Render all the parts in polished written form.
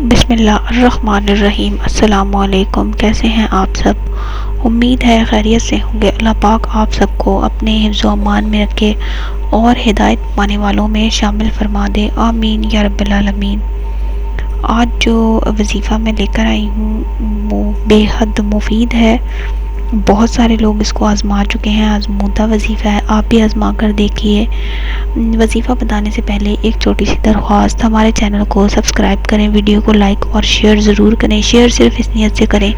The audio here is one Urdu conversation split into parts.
بسم اللہ الرحمن الرحیم۔ السلام علیکم، کیسے ہیں آپ سب؟ امید ہے خیریت سے ہوں گے۔ اللہ پاک آپ سب کو اپنے حفظ و امان میں رکھے اور ہدایت پانے والوں میں شامل فرما دے، آمین یا رب العالمین۔ آج جو وظیفہ میں لے کر آئی ہوں وہ بے حد مفید ہے۔ بہت سارے لوگ اس کو آزما چکے ہیں، آزمودہ وظیفہ ہے، آپ بھی آزما کر دیکھیے۔ وظیفہ بتانے سے پہلے ایک چھوٹی سی درخواست، ہمارے چینل کو سبسکرائب کریں، ویڈیو کو لائک اور شیئر ضرور کریں۔ شیئر صرف اس نیت سے کریں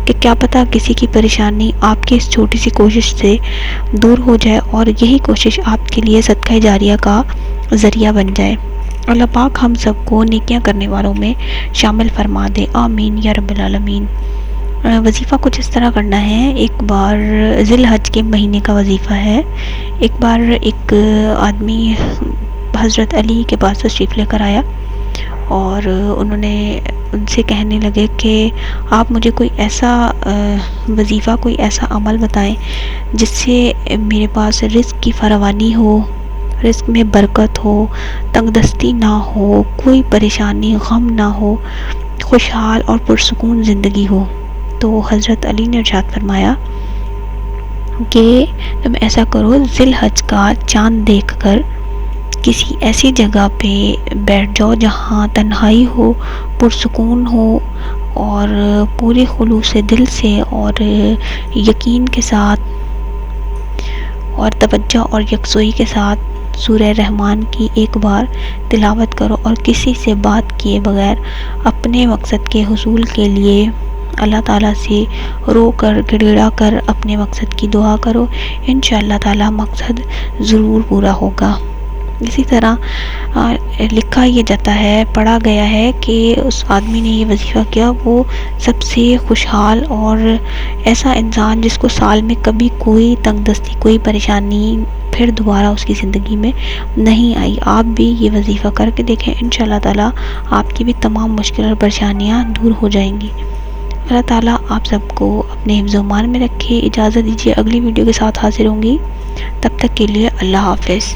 کہ کیا پتہ کسی کی پریشانی آپ کی اس چھوٹی سی کوشش سے دور ہو جائے اور یہی کوشش آپ کے لیے صدقہ جاریہ کا ذریعہ بن جائے۔ اللہ پاک ہم سب کو نیکیاں کرنے والوں میں شامل فرما دے، آمین یا رب العالمین۔ وظیفہ کچھ اس طرح کرنا ہے۔ ایک بار ذی الحج کے مہینے کا وظیفہ ہے۔ ایک بار ایک آدمی حضرت علی کے پاس تشریف لے کر آیا اور انہوں نے ان سے کہنے لگے کہ آپ مجھے کوئی ایسا وظیفہ، کوئی ایسا عمل بتائیں جس سے میرے پاس رزق کی فراوانی ہو، رزق میں برکت ہو، تنگ دستی نہ ہو، کوئی پریشانی غم نہ ہو، خوشحال اور پرسکون زندگی ہو۔ تو حضرت علی نے ارشاد فرمایا کہ تم ایسا کرو، ذی الحج کا چاند دیکھ کر کسی ایسی جگہ پہ بیٹھ جاؤ جہاں تنہائی ہو، پرسکون ہو اور پورے خلوص دل سے اور یقین کے ساتھ اور توجہ اور یکسوئی کے ساتھ سورہ رحمان کی ایک بار تلاوت کرو اور کسی سے بات کیے بغیر اپنے مقصد کے حصول کے لیے اللہ تعالیٰ سے رو کر گڑ گڑا کر اپنے مقصد کی دعا کرو، انشاءاللہ تعالیٰ مقصد ضرور پورا ہوگا۔ اسی طرح لکھا یہ جاتا ہے، پڑھا گیا ہے کہ اس آدمی نے یہ وظیفہ کیا، وہ سب سے خوشحال اور ایسا انسان جس کو سال میں کبھی کوئی تنگ دستی، کوئی پریشانی پھر دوبارہ اس کی زندگی میں نہیں آئی۔ آپ بھی یہ وظیفہ کر کے دیکھیں، انشاءاللہ تعالیٰ آپ کی بھی تمام مشکل اور پریشانیاں دور ہو جائیں گی۔ اللہ تعالیٰ آپ سب کو اپنے حفظ و امان میں رکھے۔ اجازت دیجیے، اگلی ویڈیو کے ساتھ حاضر ہوں گی، تب تک کے لیے اللہ حافظ۔